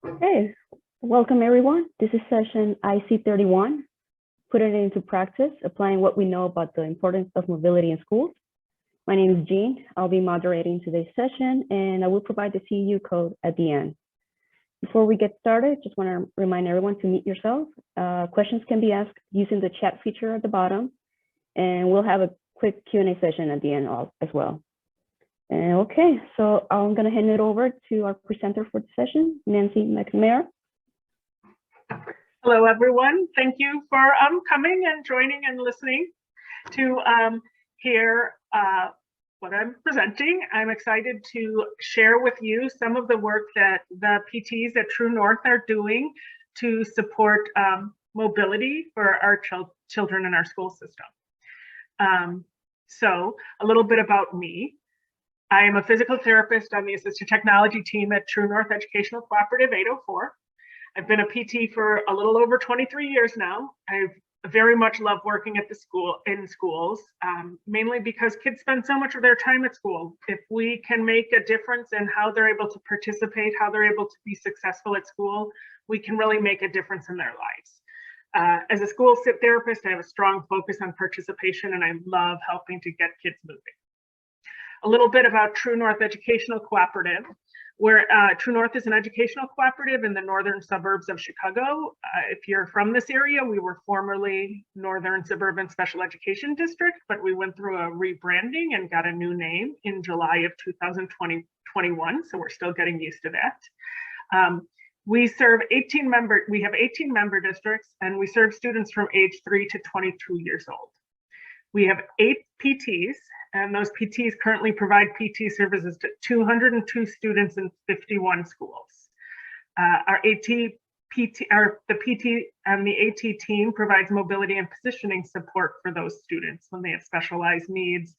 Hey, welcome everyone. This is session IC31, putting it into practice, applying what we know about the importance of mobility in schools. My name is Jean. I'll be moderating today's session and I will provide the CEU code at the end. Before we get started, just want to remind everyone to mute yourself. Questions can be asked using the chat feature at the bottom, and we'll have a quick Q&A session at the end as well. Okay, so I'm going to hand it over to our presenter for the session, Nancy McNamara. Hello, everyone. Thank you for coming and joining and listening to hear what I'm presenting. I'm excited to share with you some of the work that the PTs at True North are doing to support mobility for our children in our school system. So a little bit about me. I am a physical therapist on the assistive technology team at True North Educational Cooperative 804. I've been a PT for a little over 23 years now. I very much love working at in schools, mainly because kids spend so much of their time at school. If we can make a difference in how they're able to participate, how they're able to be successful at school, we can really make a difference in their lives. As a school therapist, I have a strong focus on participation, and I love helping to get kids moving. A little bit about True North Educational Cooperative, where True North is an educational cooperative in the northern suburbs of Chicago. If you're from this area, we were formerly Northern Suburban Special Education District, but we went through a rebranding and got a new name in July of 2021, so we're still getting used to that. We have 18 member districts, and we serve students from age 3 to 22 years old. We have 8 PTs, and those PTs currently provide PT services to 202 students in 51 schools. The PT and the AT team provides mobility and positioning support for those students when they have specialized needs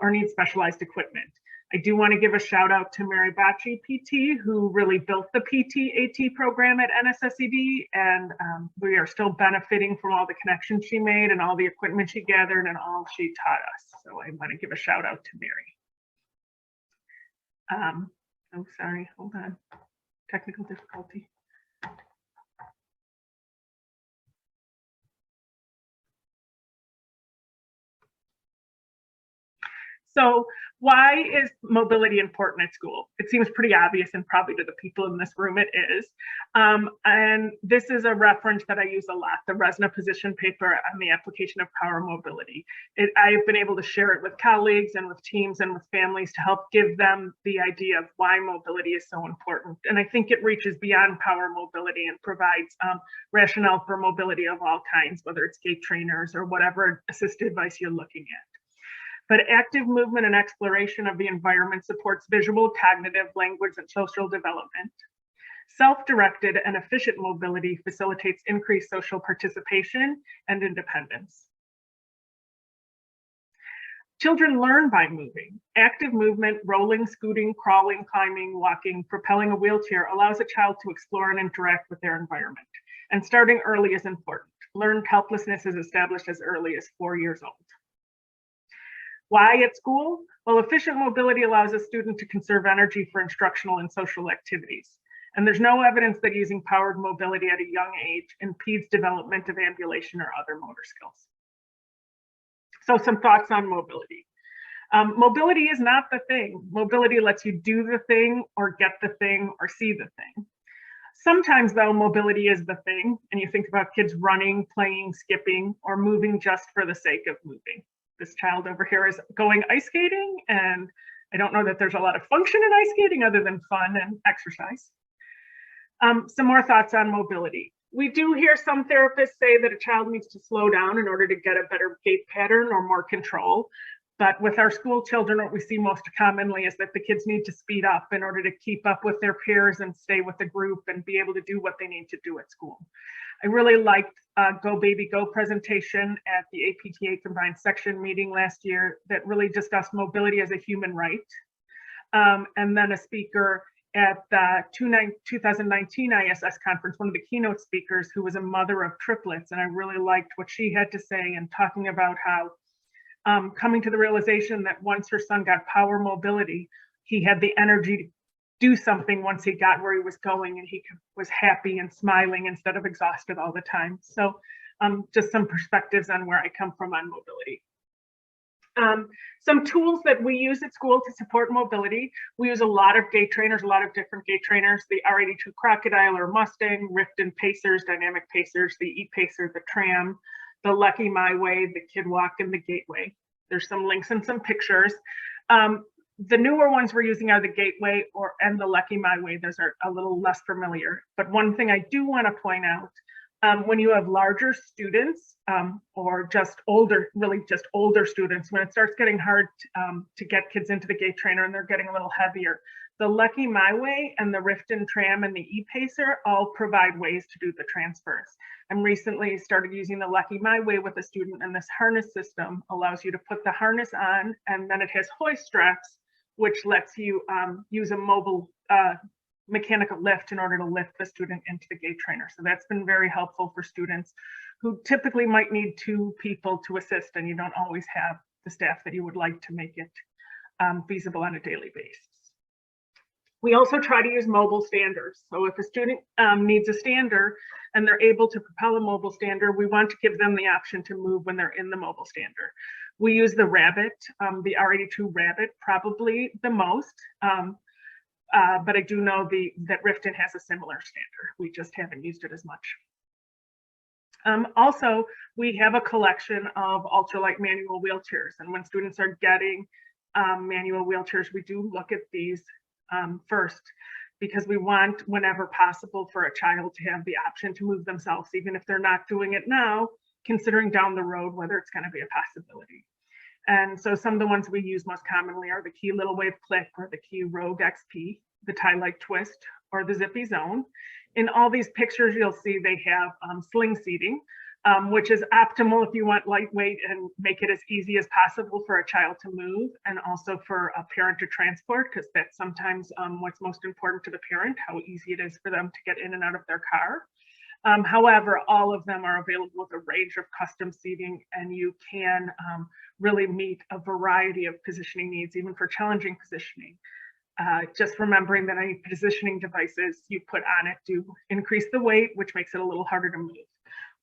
or need specialized equipment. I do want to give a shout out to Mary Bacci PT, who really built the PT-AT program at NSSED, and we are still benefiting from all the connections she made and all the equipment she gathered and all she taught us. So I want to give a shout out to Mary. Oh, sorry, hold on. Technical difficulty. So why is mobility important at school? It seems pretty obvious, and probably to the people in this room it is. And this is a reference that I use a lot, the Resna position paper on the application of power mobility. I've been able to share it with colleagues and with teams and with families to help give them the idea of why mobility is so important. And I think it reaches beyond power mobility and provides rationale for mobility of all kinds, whether it's gait trainers or whatever assisted device you're looking at. But active movement and exploration of the environment supports visual, cognitive, language, and social development. Self-directed and efficient mobility facilitates increased social participation and independence. Children learn by moving. Active movement, rolling, scooting, crawling, climbing, walking, propelling a wheelchair allows a child to explore and interact with their environment. And starting early is important. Learned helplessness is established as early as 4 years old. Why at school? Well, efficient mobility allows a student to conserve energy for instructional and social activities. And there's no evidence that using powered mobility at a young age impedes development of ambulation or other motor skills. So some thoughts on mobility. Mobility is not the thing. Mobility lets you do the thing or get the thing or see the thing. Sometimes though, mobility is the thing, and you think about kids running, playing, skipping, or moving just for the sake of moving. This child over here is going ice skating, and I don't know that there's a lot of function in ice skating other than fun and exercise. Some more thoughts on mobility. We do hear some therapists say that a child needs to slow down in order to get a better gait pattern or more control. But with our school children, what we see most commonly is that the kids need to speed up in order to keep up with their peers and stay with the group and be able to do what they need to do at school. I really liked Go Baby Go presentation at the APTA Combined Section meeting last year that really discussed mobility as a human right. And then a speaker at the 2019 ISS conference, one of the keynote speakers who was a mother of triplets. And I really liked what she had to say and talking about how coming to the realization that once her son got power mobility, he had the energy to do something once he got where he was going, and he was happy and smiling instead of exhausted all the time. So just some perspectives on where I come from on mobility. Some tools that we use at school to support mobility. We use a lot of gait trainers, a lot of different gait trainers, the R82 Crocodile or Mustang, Riften Pacers, Dynamic Pacers, the E-Pacer, the Tram, the Lucky My Way, the Kid Walk, and the Gateway. There's some links and some pictures. The newer ones we're using are the Gateway and the Lucky My Way. Those are a little less familiar. But one thing I do want to point out, when you have larger students or just older, really just older students, when it starts getting hard to get kids into the gait trainer and they're getting a little heavier, the Lucky My Way and the Riften Tram and the E-Pacer all provide ways to do the transfers. And recently started using the Lucky My Way with a student, and this harness system allows you to put the harness on, and then it has hoist straps, which lets you use a mobile mechanical lift in order to lift the student into the gait trainer. So that's been very helpful for students who typically might need 2 people to assist, and you don't always have the staff that you would like to make it feasible on a daily basis. We also try to use mobile standers. So if a student needs a stander and they're able to propel a mobile stander, we want to give them the option to move when they're in the mobile stander. We use the Rabbit, the R82 Rabbit, probably the most. But I do know that Riften has a similar stander. We just haven't used it as much. Also, we have a collection of ultralight manual wheelchairs. And when students are getting manual wheelchairs, we do look at these first, because we want, whenever possible, for a child to have the option to move themselves, even if they're not doing it now, considering down the road whether it's going to be a possibility. And so some of the ones we use most commonly are the Key Little Wave Click or the Key Rogue XP, the Tie-Like Twist, or the Zippy Zone. In all these pictures, you'll see they have sling seating, which is optimal if you want lightweight and make it as easy as possible for a child to move, and also for a parent to transport, because that's sometimes what's most important to the parent, how easy it is for them to get in and out of their car. However, all of them are available with a range of custom seating, and you can really meet a variety of positioning needs, even for challenging positioning. Just remembering that any positioning devices you put on it do increase the weight, which makes it a little harder to move.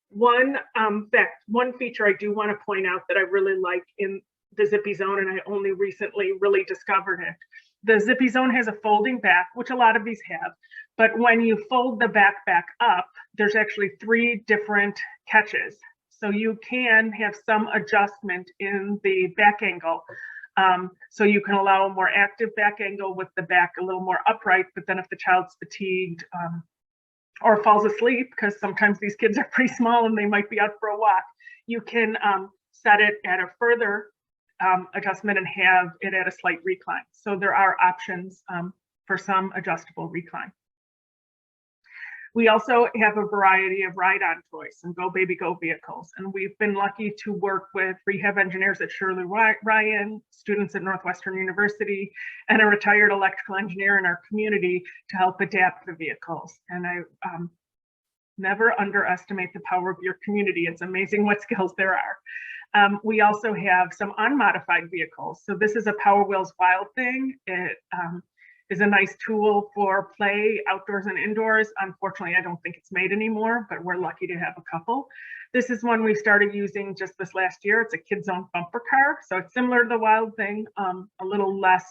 One feature I do want to point out that I really like in the Zippy Zone, and I only recently really discovered it. The Zippy Zone has a folding back, which a lot of these have, but when you fold the back up, there's actually 3 different catches. So you can have some adjustment in the back angle. So you can allow a more active back angle with the back a little more upright, but then if the child's fatigued or falls asleep, because sometimes these kids are pretty small and they might be out for a walk, you can set it at a further adjustment and have it at a slight recline. So there are options for some adjustable recline. We also have a variety of ride-on toys and Go Baby Go vehicles. And we've been lucky to work with rehab engineers at Shirley Ryan, students at Northwestern University, and a retired electrical engineer in our community to help adapt the vehicles. And I never underestimate the power of your community. It's amazing what skills there are. We also have some unmodified vehicles. So this is a Power Wheels Wild Thing. It is a nice tool for play outdoors and indoors. Unfortunately, I don't think it's made anymore, but we're lucky to have a couple. This is one we started using just this last year. It's a Kids Zone bumper car. So it's similar to the Wild Thing, a little less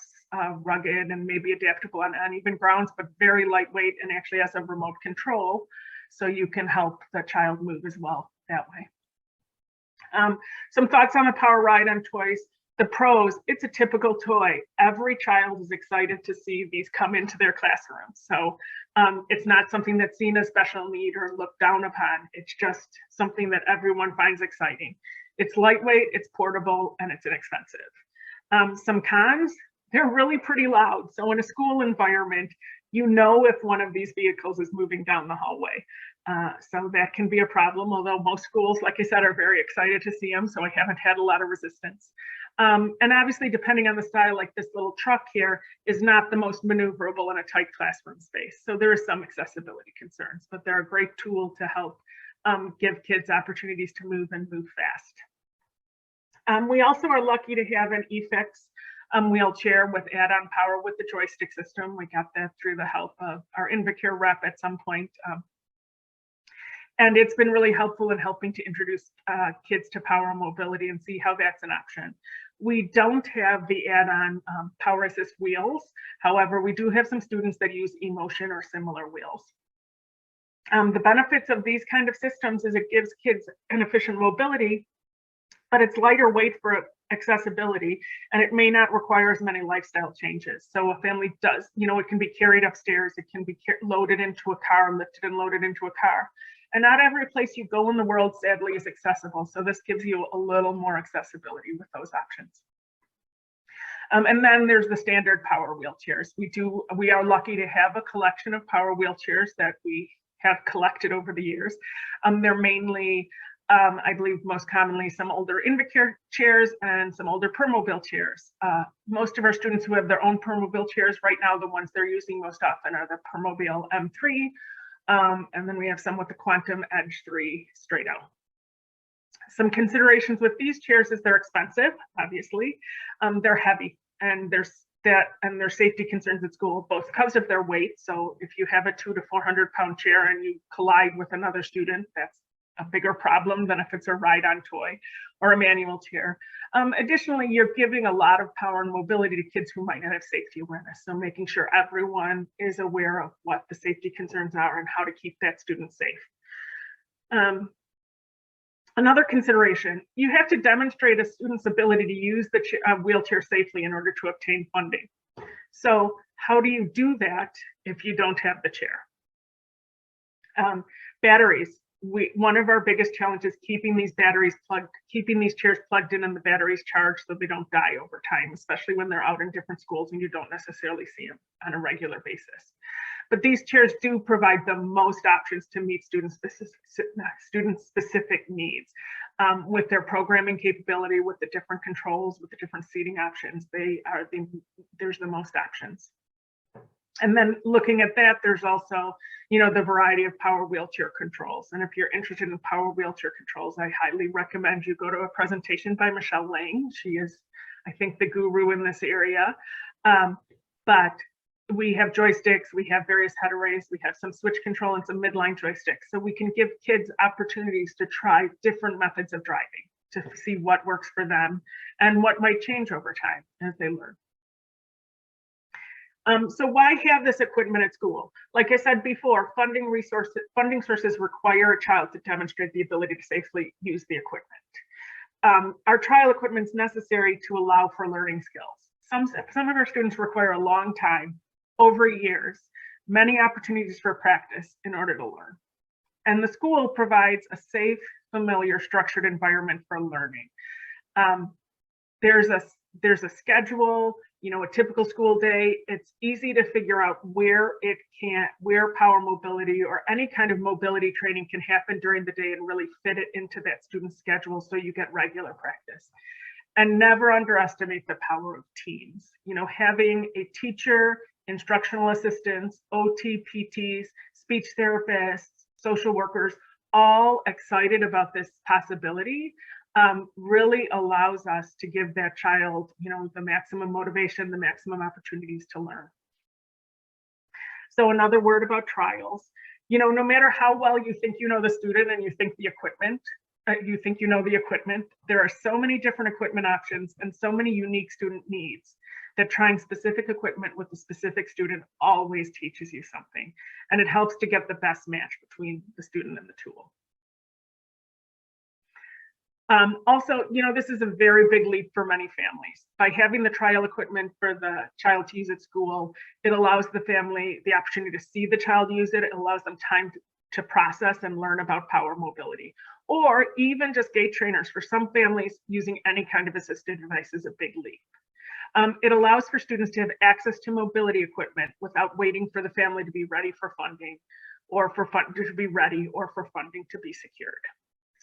rugged and maybe adaptable on uneven grounds, but very lightweight and actually has a remote control. So you can help the child move as well that way. Some thoughts on the Power Ride-on toys. The pros, it's a typical toy. Every child is excited to see these come into their classroom. So it's not something that's seen as special need or looked down upon. It's just something that everyone finds exciting. It's lightweight, it's portable, and it's inexpensive. Some cons, they're really pretty loud. So in a school environment, you know if one of these vehicles is moving down the hallway. So that can be a problem, although most schools, like I said, are very excited to see them. So I haven't had a lot of resistance. And obviously, depending on the style, like this little truck here is not the most maneuverable in a tight classroom space. So there is some accessibility concerns, but they're a great tool to help give kids opportunities to move and move fast. We also are lucky to have an eFix wheelchair with add-on power with the joystick system. We got that through the help of our Invacare rep at some point. And it's been really helpful in helping to introduce kids to power and mobility and see how that's an option. We don't have the add-on power assist wheels. However, we do have some students that use eMotion or similar wheels. The benefits of these kind of systems is it gives kids an efficient mobility, but it's lighter weight for accessibility, and it may not require as many lifestyle changes. So a family does, it can be carried upstairs, it can be loaded into a car, lifted and loaded into a car. And not every place you go in the world, sadly, is accessible. So this gives you a little more accessibility with those options. And then there's the standard power wheelchairs. We are lucky to have a collection of power wheelchairs that we have collected over the years. They're mainly, I believe most commonly, some older Invacare chairs and some older Permobil chairs. Most of our students who have their own Permobil chairs right now, the ones they're using most often are the Permobil M3, and then we have some with the Quantum Edge 3 straight out. Some considerations with these chairs is they're expensive, obviously. They're heavy, and there's safety concerns at school, both because of their weight. So if you have a 200 to 400 pound chair and you collide with another student, that's a bigger problem than if it's a ride-on toy or a manual chair. Additionally, you're giving a lot of power and mobility to kids who might not have safety awareness. So making sure everyone is aware of what the safety concerns are and how to keep that student safe. Another consideration, you have to demonstrate a student's ability to use the wheelchair safely in order to obtain funding. So how do you do that if you don't have the chair? Batteries. One of our biggest challenges is keeping these chairs plugged in and the batteries charged so they don't die over time, especially when they're out in different schools and you don't necessarily see them on a regular basis. But these chairs do provide the most options to meet student-specific needs. With their programming capability, with the different controls, with the different seating options, there's the most options. And then looking at that, there's also, the variety of power wheelchair controls. And if you're interested in power wheelchair controls, I highly recommend you go to a presentation by Michelle Lang. She is, I think, the guru in this area. But we have joysticks, we have various head arrays, we have some switch control and some midline joysticks. So we can give kids opportunities to try different methods of driving to see what works for them and what might change over time as they learn. So why have this equipment at school? Like I said before, funding sources require a child to demonstrate the ability to safely use the equipment. Our trial equipment is necessary to allow for learning skills. Some of our students require a long time, over years, many opportunities for practice in order to learn. And the school provides a safe, familiar, structured environment for learning. There's a schedule, a typical school day. It's easy to figure out where power mobility or any kind of mobility training can happen during the day and really fit it into that student's schedule so you get regular practice. And never underestimate the power of teams. Having a teacher, instructional assistants, OT, PTs, speech therapists, social workers, all excited about this possibility really allows us to give that child, the maximum motivation, the maximum opportunities to learn. So another word about trials, no matter how well you think you know the student and you think the equipment, there are so many different equipment options and so many unique student needs that trying specific equipment with a specific student always teaches you something. And it helps to get the best match between the student and the tool. Also, this is a very big leap for many families. By having the trial equipment for the child to use at school, it allows the family the opportunity to see the child use it. It allows them time to process and learn about power mobility, or even just gait trainers. For some families, using any kind of assistive device is a big leap. It allows for students to have access to mobility equipment without waiting for the family to be ready for funding or for funding to be secured.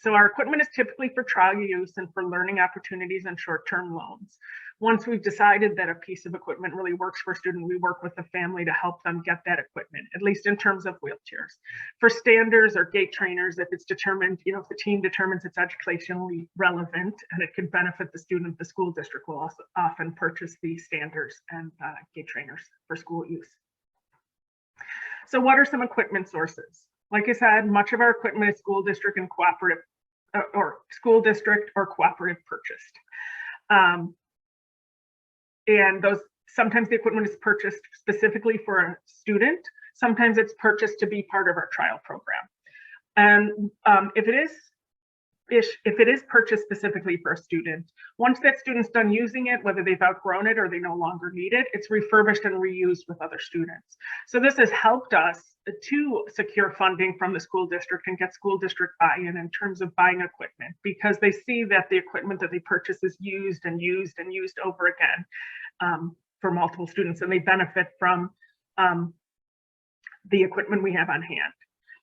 So our equipment is typically for trial use and for learning opportunities and short-term loans. Once we've decided that a piece of equipment really works for a student, we work with the family to help them get that equipment, at least in terms of wheelchairs. For standers or gait trainers, if it's determined, if the team determines it's educationally relevant and it can benefit the student, the school district will also often purchase the standers and gait trainers for school use. So what are some equipment sources? Like I said, much of our equipment is school district and cooperative or school district or cooperative purchased. And those, sometimes the equipment is purchased specifically for a student. Sometimes it's purchased to be part of our trial program. And if it is purchased specifically for a student, once that student's done using it, whether they've outgrown it or they no longer need it, it's refurbished and reused with other students. So this has helped us to secure funding from the school district and get school district buy-in in terms of buying equipment, because they see that the equipment that they purchase is used and used and used over again for multiple students, and they benefit from the equipment we have on hand.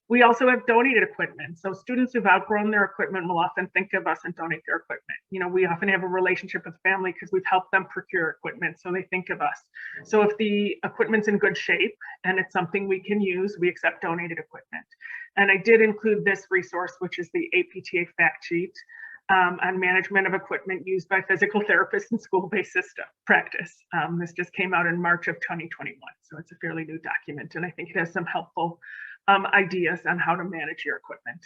We also have donated equipment. So students who've outgrown their equipment will often think of us and donate their equipment. We often have a relationship with the family because we've helped them procure equipment, so they think of us. So if the equipment's in good shape and it's something we can use, we accept donated equipment. And I did include this resource, which is the APTA fact sheet on management of equipment used by physical therapists in school-based system practice. This just came out in March of 2021, so it's a fairly new document, and I think it has some helpful ideas on how to manage your equipment.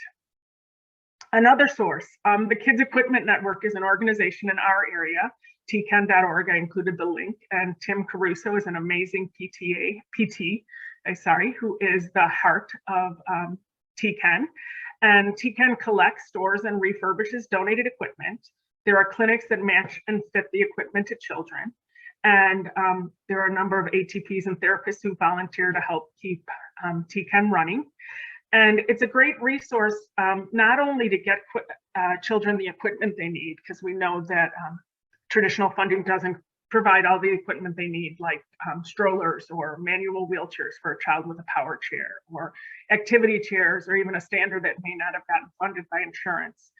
Another source, the Kids Equipment Network is an organization in our area, tcan.org. I included the link, and Tim Caruso is an amazing PT, who is the heart of TCAN. And TCAN collects, stores, and refurbishes donated equipment. There are clinics that match and fit the equipment to children. And there are a number of ATPs and therapists who volunteer to help keep TCAN running. And it's a great resource, not only to get children the equipment they need, because we know that traditional funding doesn't provide all the equipment they need, like strollers or manual wheelchairs for a child with a power chair, or activity chairs, or even a standard that may not have gotten funded by insurance.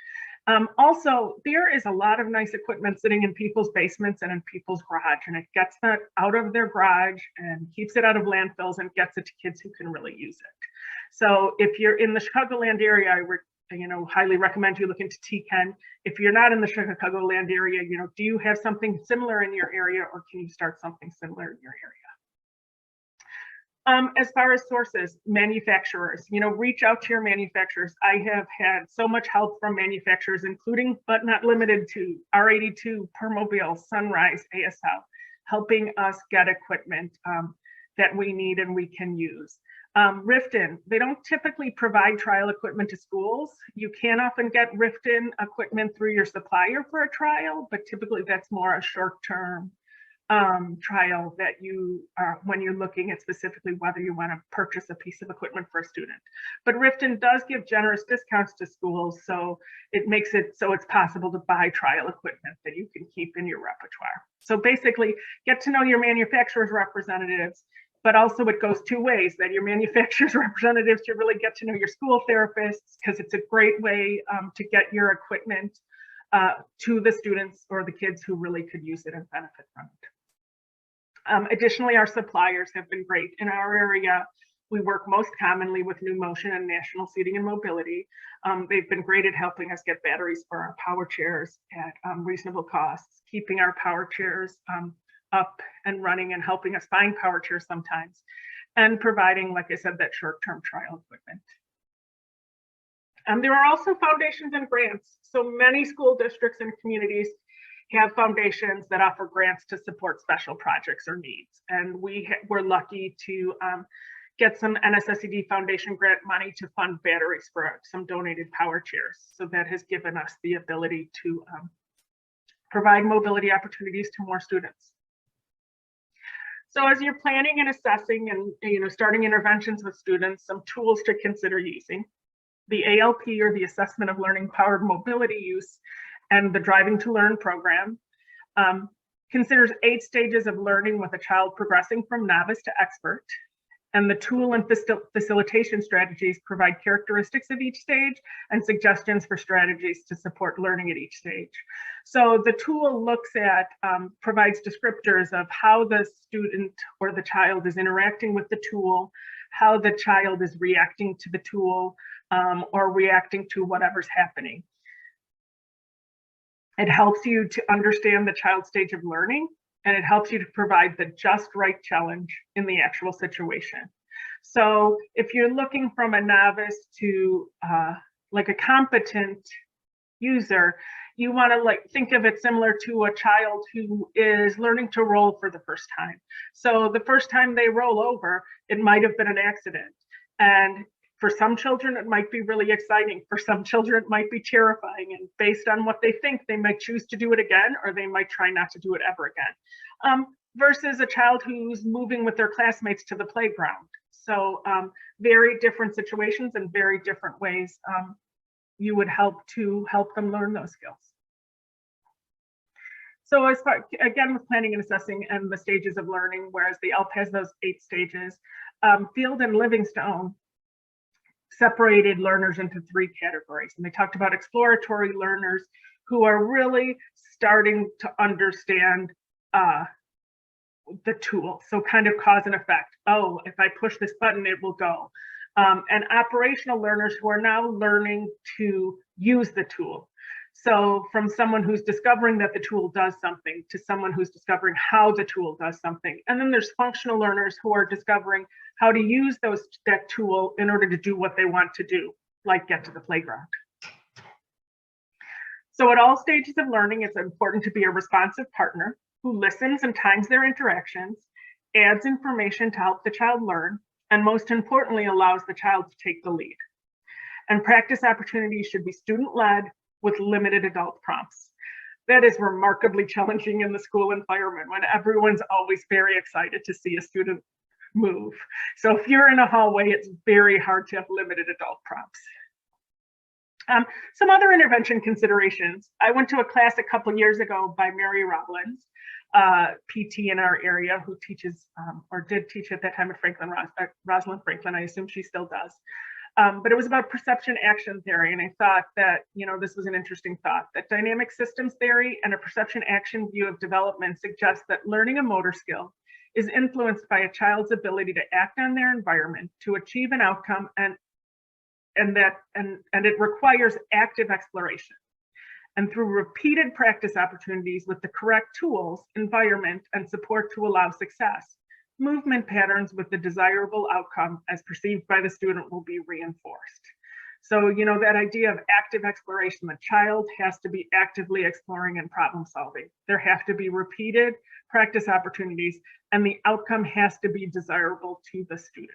Also, there is a lot of nice equipment sitting in people's basements and in people's garage, and it gets that out of their garage and keeps it out of landfills and gets it to kids who can really use it. So if you're in the Chicagoland area, I would highly recommend you look into TCAN. If you're not in the Chicagoland area, do you have something similar in your area, or can you start something similar in your area? As far as sources, manufacturers, reach out to your manufacturers. I have had so much help from manufacturers, including but not limited to R82, Permobile, Sunrise, ASL, helping us get equipment that we need and we can use. Riften, they don't typically provide trial equipment to schools. You can often get Riften equipment through your supplier for a trial, but typically that's more a short-term trial that you are when you're looking at specifically whether you want to purchase a piece of equipment for a student. But Riften does give generous discounts to schools, so it makes it so it's possible to buy trial equipment that you can keep in your repertoire. So basically, get to know your manufacturer's representatives, but also it goes two ways, that your manufacturer's representatives should really get to know your school therapists, because it's a great way to get your equipment to the students or the kids who really could use it and benefit from it. Additionally, our suppliers have been great. In our area, we work most commonly with New Motion and National Seating and Mobility. They've been great at helping us get batteries for our power chairs at reasonable costs, keeping our power chairs up and running, and helping us find power chairs sometimes, and providing, like I said, that short-term trial equipment. There are also foundations and grants. So many school districts and communities have foundations that offer grants to support special projects or needs. And we're lucky to get some NSSED Foundation grant money to fund batteries for some donated power chairs. So that has given us the ability to provide mobility opportunities to more students. So as you're planning and assessing and starting interventions with students, some tools to consider using: the ALP, or the Assessment of Learning Powered Mobility Use, and the Driving to Learn program considers 8 stages of learning with a child progressing from novice to expert. And the tool and facilitation strategies provide characteristics of each stage and suggestions for strategies to support learning at each stage. So the tool looks at, provides descriptors of how the student or the child is interacting with the tool, how the child is reacting to the tool, or reacting to whatever's happening. It helps you to understand the child's stage of learning, and it helps you to provide the just right challenge in the actual situation. So if you're looking from a novice to like a competent user, you want to think of it similar to a child who is learning to roll for the first time. So the first time they roll over, it might have been an accident. And for some children, it might be really exciting. For some children, it might be terrifying. And based on what they think, they might choose to do it again, or they might try not to do it ever again. Versus a child who's moving with their classmates to the playground. So very different situations and very different ways you would help them learn those skills. So as far, again, with planning and assessing and the stages of learning, whereas the ELP has those 8 stages, Field and Livingstone separated learners into 3 categories. And they talked about exploratory learners who are really starting to understand the tool. So kind of cause and effect. Oh, if I push this button, it will go. And operational learners who are now learning to use the tool. So from someone who's discovering that the tool does something to someone who's discovering how the tool does something. And then there's functional learners who are discovering how to use that tool in order to do what they want to do, like get to the playground. So at all stages of learning, it's important to be a responsive partner who listens and times their interactions, adds information to help the child learn, and most importantly, allows the child to take the lead. And practice opportunities should be student-led with limited adult prompts. That is remarkably challenging in the school environment when everyone's always very excited to see a student move. So if you're in a hallway, it's very hard to have limited adult prompts. Some other intervention considerations. I went to a class a couple years ago by Mary Rollins, PT in our area, who teaches or did teach at that time at Rosalind Franklin. I assume she still does. But it was about perception action theory. And I thought that, this was an interesting thought, that dynamic systems theory and a perception action view of development suggests that learning a motor skill is influenced by a child's ability to act on their environment to achieve an outcome, and it requires active exploration. And through repeated practice opportunities with the correct tools, environment, and support to allow success, movement patterns with the desirable outcome as perceived by the student will be reinforced. So, that idea of active exploration, the child has to be actively exploring and problem solving. There have to be repeated practice opportunities, and the outcome has to be desirable to the student.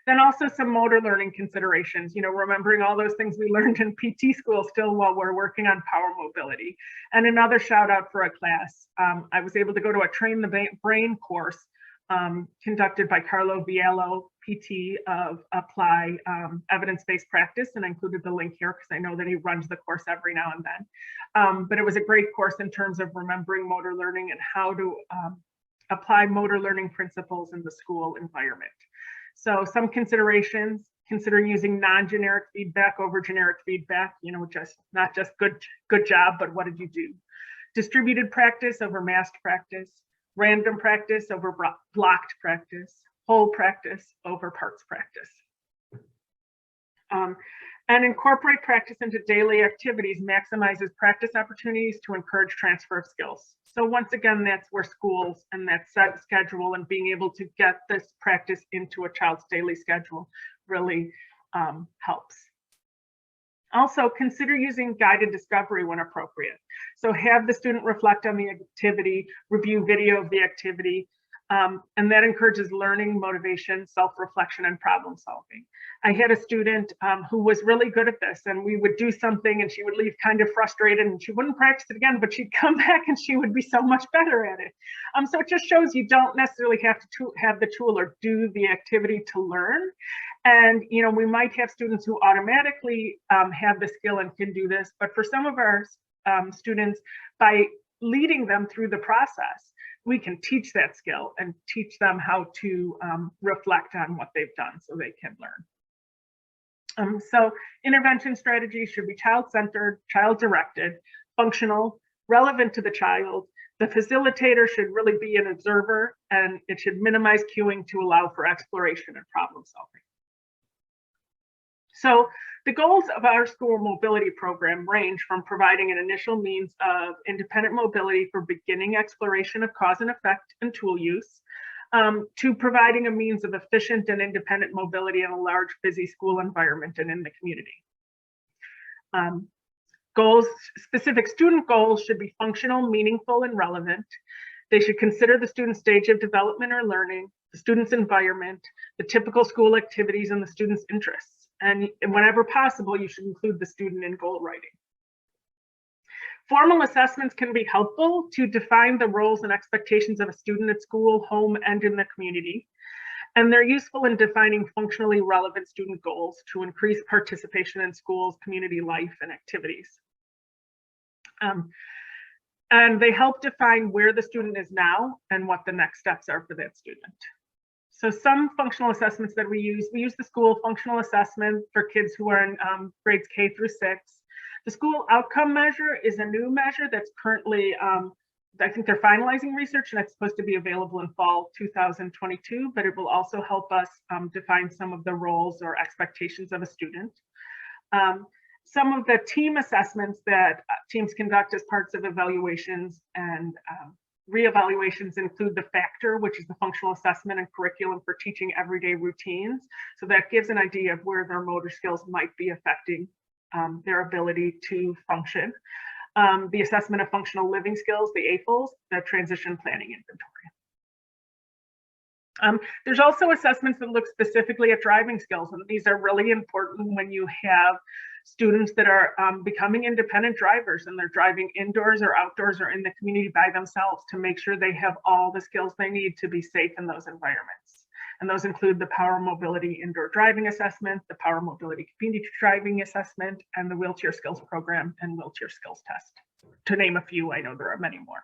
Then also some motor learning considerations, remembering all those things we learned in PT school still while we're working on power mobility. And another shout out for a class. I was able to go to a Train the Brain course conducted by Carlo Viallo, PT of Apply Evidence-Based Practice, and I included the link here because I know that he runs the course every now and then. But it was a great course in terms of remembering motor learning and how to apply motor learning principles in the school environment. So some considerations, consider using non-generic feedback over generic feedback, not just good job, but what did you do? Distributed practice over massed practice, random practice over blocked practice, whole practice over parts practice. And incorporate practice into daily activities maximizes practice opportunities to encourage transfer of skills. So once again, that's where schools and that set schedule and being able to get this practice into a child's daily schedule really helps. Also, consider using guided discovery when appropriate. So have the student reflect on the activity, review video of the activity, and that encourages learning, motivation, self-reflection, and problem solving. I had a student who was really good at this, and we would do something and she would leave kind of frustrated and she wouldn't practice it again, but she'd come back and she would be so much better at it. So it just shows you don't necessarily have to have the tool or do the activity to learn. And, we might have students who automatically have the skill and can do this, but for some of our students, by leading them through the process, we can teach that skill and teach them how to reflect on what they've done so they can learn. So intervention strategies should be child-centered, child-directed, functional, relevant to the child. The facilitator should really be an observer, and it should minimize cueing to allow for exploration and problem solving. So the goals of our school mobility program range from providing an initial means of independent mobility for beginning exploration of cause and effect and tool use, to providing a means of efficient and independent mobility in a large, busy school environment and in the community. Specific student goals should be functional, meaningful, and relevant. They should consider the student's stage of development or learning, the student's environment, the typical school activities, and the student's interests. And whenever possible, you should include the student in goal writing. Formal assessments can be helpful to define the roles and expectations of a student at school, home, and in the community. And they're useful in defining functionally relevant student goals to increase participation in schools, community life, and activities. And they help define where the student is now and what the next steps are for that student. So some functional assessments that we use the school functional assessment for kids who are in grades K through 6. The school outcome measure is a new measure that's currently, I think they're finalizing research, and it's supposed to be available in fall 2022, but it will also help us define some of the roles or expectations of a student. Some of the team assessments that teams conduct as parts of evaluations and reevaluations include the factor, which is the functional assessment and curriculum for teaching everyday routines. So that gives an idea of where their motor skills might be affecting their ability to function. The assessment of functional living skills, the AFLs, the transition planning inventory. There's also assessments that look specifically at driving skills, and these are really important when you have students that are becoming independent drivers and they're driving indoors or outdoors or in the community by themselves, to make sure they have all the skills they need to be safe in those environments. And those include the Power Mobility Indoor Driving Assessment, the Power Mobility Community Driving Assessment, and the Wheelchair Skills Program and Wheelchair Skills Test, to name a few. I know there are many more.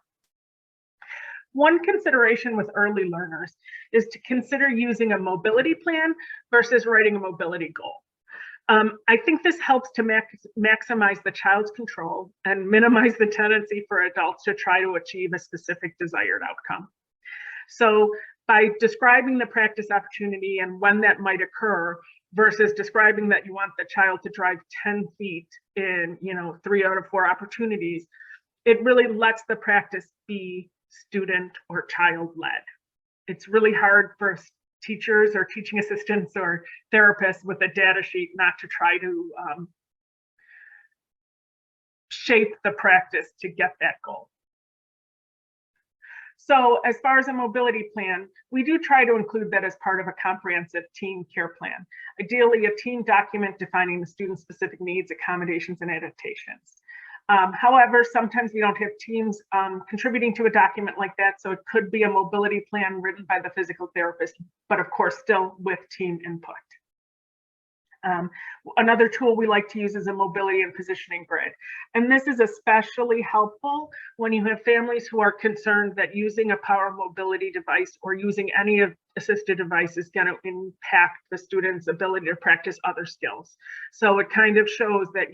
One consideration with early learners is to consider using a mobility plan versus writing a mobility goal. I think this helps to maximize the child's control and minimize the tendency for adults to try to achieve a specific desired outcome. So by describing the practice opportunity and when that might occur versus describing that you want the child to drive 10 feet in 3 out of 4 opportunities, it really lets the practice be student or child led. It's really hard for teachers or teaching assistants or therapists with a data sheet not to try to shape the practice to get that goal. So as far as a mobility plan, we do try to include that as part of a comprehensive team care plan. Ideally, a team document defining the student's specific needs, accommodations, and adaptations. However, sometimes we don't have teams contributing to a document like that, so it could be a mobility plan written by the physical therapist, but of course still with team input. Another tool we like to use is a mobility and positioning grid. And this is especially helpful when you have families who are concerned that using a power mobility device or using any of assisted device is going to impact the student's ability to practice other skills. So it kind of shows that,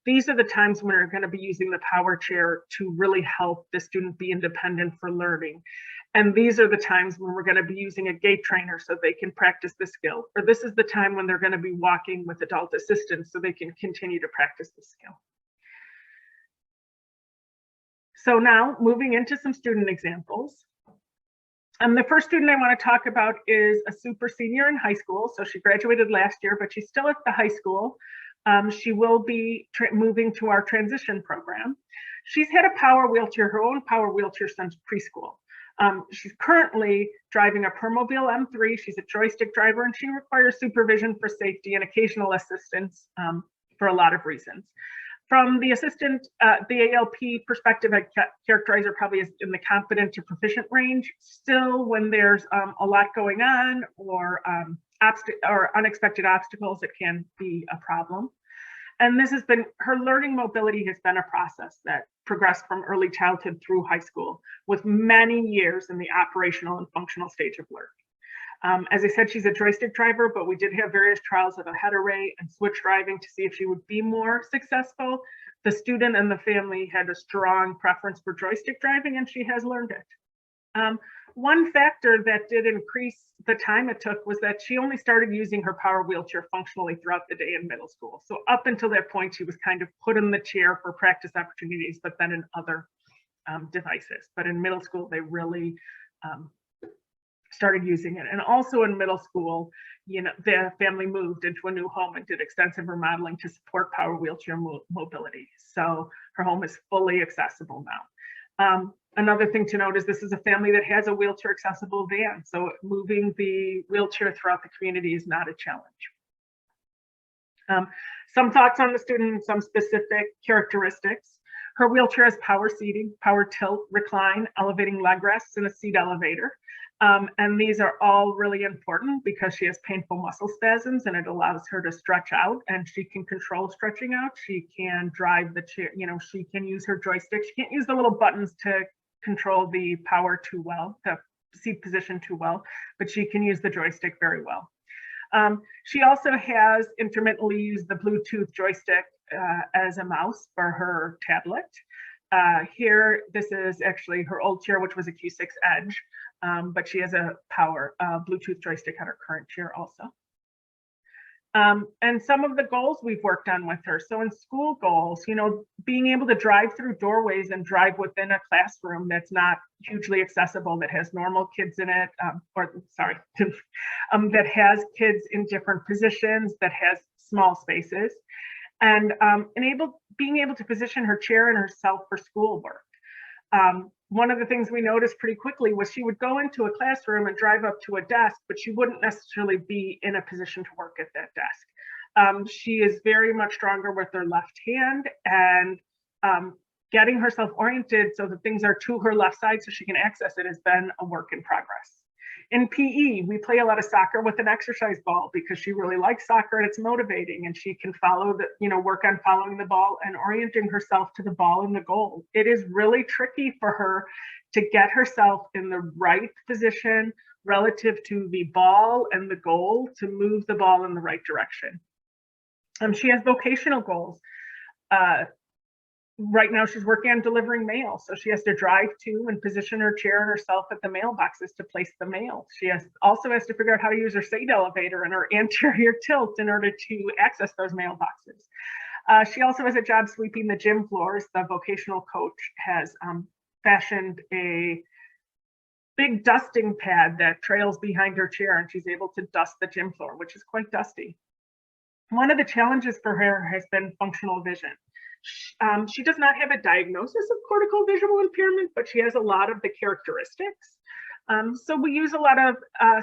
these are the times when we're going to be using the power chair to really help the student be independent for learning. And these are the times when we're going to be using a gait trainer so they can practice the skill. Or this is the time when they're going to be walking with adult assistance so they can continue to practice the skill. So now moving into some student examples. The first student I want to talk about is a super senior in high school. So she graduated last year, but she's still at the high school. She will be moving to our transition program. She's had a power wheelchair, her own power wheelchair since preschool. She's currently driving a Permobil M3. She's a joystick driver, and she requires supervision for safety and occasional assistance for a lot of reasons. From the assistant, the ALP perspective, I characterize her probably as in the competent to proficient range. Still, when there's a lot going on or unexpected obstacles, it can be a problem. And this has been, her learning mobility has been a process that progressed from early childhood through high school, with many years in the operational and functional stage of learning. As I said, she's a joystick driver, but we did have various trials of a head array and switch driving to see if she would be more successful. The student and the family had a strong preference for joystick driving, and she has learned it. One factor that did increase the time it took was that she only started using her power wheelchair functionally throughout the day in middle school. So up until that point, she was kind of put in the chair for practice opportunities, but then in other devices. But in middle school, they really started using it. And also in middle school, you know, the family moved into a new home and did extensive remodeling to support power wheelchair mobility. So her home is fully accessible now. Another thing to note is this is a family that has a wheelchair accessible van. So moving the wheelchair throughout the community is not a challenge. Some thoughts on the student and some specific characteristics. Her wheelchair has power seating, power tilt, recline, elevating leg rests, and a seat elevator. And these are all really important because she has painful muscle spasms and it allows her to stretch out, and she can control stretching out. She can drive the chair, you know, she can use her joystick. She can't use the little buttons to control the power too well, the seat position too well, but she can use the joystick very well. She also has intermittently used the Bluetooth joystick as a mouse for her tablet. Here, this is actually her old chair, which was a Q6 Edge, but she has a power Bluetooth joystick on her current chair also. And some of the goals we've worked on with her. So in school goals, you know, being able to drive through doorways and drive within a classroom that's not hugely accessible, that has normal kids in it, that has kids in different positions, that has small spaces, and being able to position her chair and herself for schoolwork. One of the things we noticed pretty quickly was she would go into a classroom and drive up to a desk, but she wouldn't necessarily be in a position to work at that desk. She is very much stronger with her left hand, and getting herself oriented so that things are to her left side so she can access it has been a work in progress. In PE, we play a lot of soccer with an exercise ball because she really likes soccer and it's motivating, and she can follow the, you know, work on following the ball and orienting herself to the ball and the goal. It is really tricky for her to get herself in the right position relative to the ball and the goal to move the ball in the right direction. She has vocational goals. Right now she's working on delivering mail, so she has to drive to and position her chair and herself at the mailboxes to place the mail. She also has to figure out how to use her seat elevator and her anterior tilt in order to access those mailboxes. She also has a job sweeping the gym floors. The vocational coach has fashioned a big dusting pad that trails behind her chair, and she's able to dust the gym floor, which is quite dusty. One of the challenges for her has been functional vision. She does not have a diagnosis of cortical visual impairment, but she has a lot of the characteristics. So we use a lot of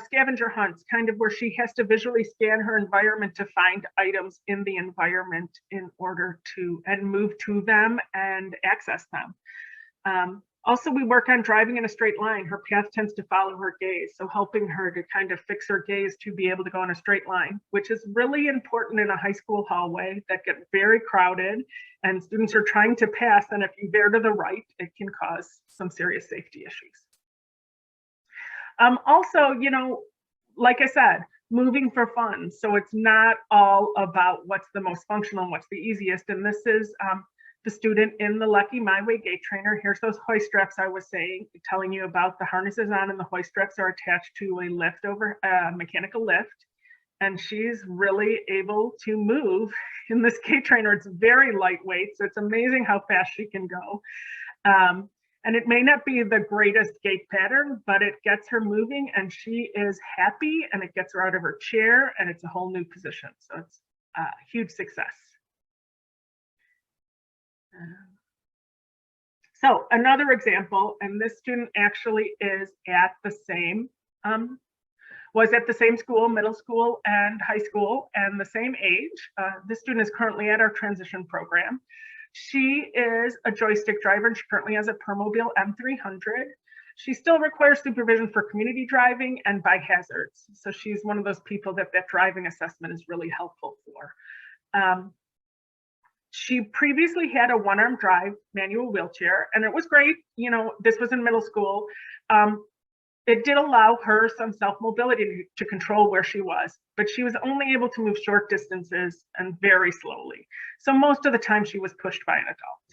scavenger hunts, kind of where she has to visually scan her environment to find items in the environment in order to move to them and access them. Also, we work on driving in a straight line. Her path tends to follow her gaze, so helping her to kind of fix her gaze to be able to go in a straight line, which is really important in a high school hallway that gets very crowded and students are trying to pass, and if you veer to the right, it can cause some serious safety issues. Also, you know, like I said, moving for fun. So it's not all about what's the most functional and what's the easiest, and this is the student in the Lucky My Way gait trainer. Here's those hoist straps I was telling you about. The harnesses on and the hoist straps are attached to a lift over mechanical lift. And she's really able to move in this gait trainer. It's very lightweight, so it's amazing how fast she can go. And it may not be the greatest gait pattern, but it gets her moving and she is happy, and it gets her out of her chair, and it's a whole new position. So it's a huge success. So another example, and this student actually is at the same, was at the same school, middle school and high school, and the same age. This student is currently at our transition program. She is a joystick driver, and she currently has a Permobil M300. She still requires supervision for community driving and bike hazards. So she's one of those people that driving assessment is really helpful for. She previously had a one-arm drive manual wheelchair, and it was great. This was in middle school. It did allow her some self-mobility to control where she was, but she was only able to move short distances and very slowly. So most of the time she was pushed by an adult.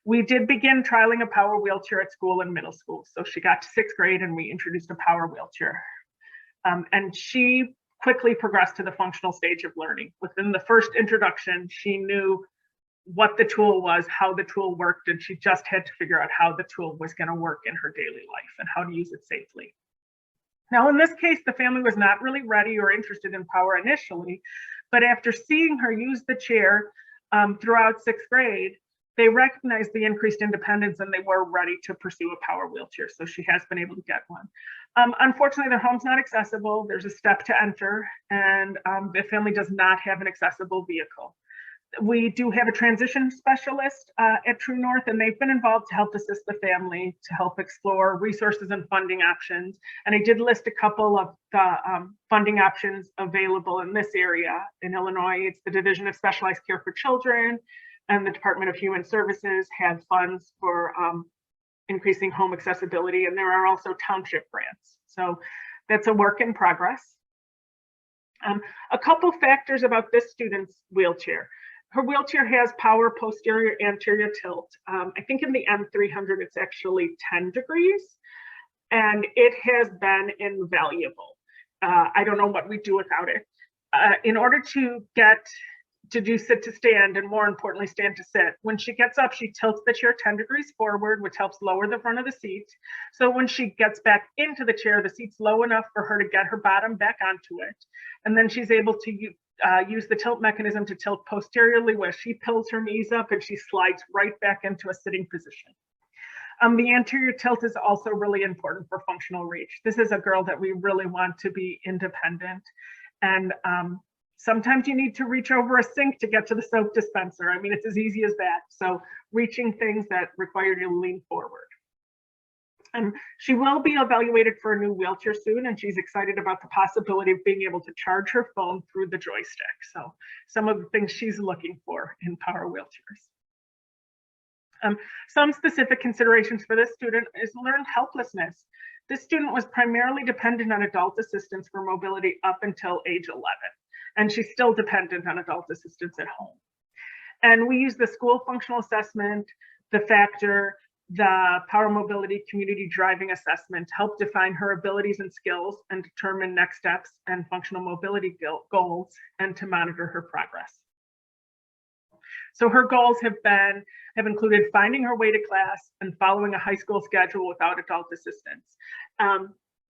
We did begin trialing a power wheelchair at school in middle school. So she got to 6th grade and we introduced a power wheelchair. And she quickly progressed to the functional stage of learning. Within the first introduction, she knew what the tool was, how the tool worked, and she just had to figure out how the tool was going to work in her daily life and how to use it safely. Now, in this case, the family was not really ready or interested in power initially, but after seeing her use the chair throughout 6th grade, they recognized the increased independence and they were ready to pursue a power wheelchair. So she has been able to get one. Unfortunately, their home's not accessible. There's a step to enter, and the family does not have an accessible vehicle. We do have a transition specialist at True North, and they've been involved to help assist the family, to help explore resources and funding options. And I did list a couple of the funding options available in this area in Illinois. It's the Division of Specialized Care for Children and the Department of Human Services have funds for increasing home accessibility, and there are also township grants. So that's a work in progress. A couple factors about this student's wheelchair. Her wheelchair has power posterior anterior tilt. I think in the M300, it's actually 10 degrees, and it has been invaluable. I don't know what we do without it. In order to get to do sit to stand, and more importantly, stand to sit, when she gets up, she tilts the chair 10 degrees forward, which helps lower the front of the seat. So when she gets back into the chair, the seat's low enough for her to get her bottom back onto it. And then she's able to use the tilt mechanism to tilt posteriorly, where she pulls her knees up and she slides right back into a sitting position. The anterior tilt is also really important for functional reach. This is a girl that we really want to be independent. And sometimes you need to reach over a sink to get to the soap dispenser. I mean, it's as easy as that. So reaching things that require you to lean forward. She will be evaluated for a new wheelchair soon, and she's excited about the possibility of being able to charge her phone through the joystick. So some of the things she's looking for in power wheelchairs. Some specific considerations for this student is learned helplessness. This student was primarily dependent on adult assistance for mobility up until age 11, and she's still dependent on adult assistance at home. And we use the school functional assessment, the factor, the power mobility community driving assessment to help define her abilities and skills and determine next steps and functional mobility goals, and to monitor her progress. So her goals have included finding her way to class and following a high school schedule without adult assistance.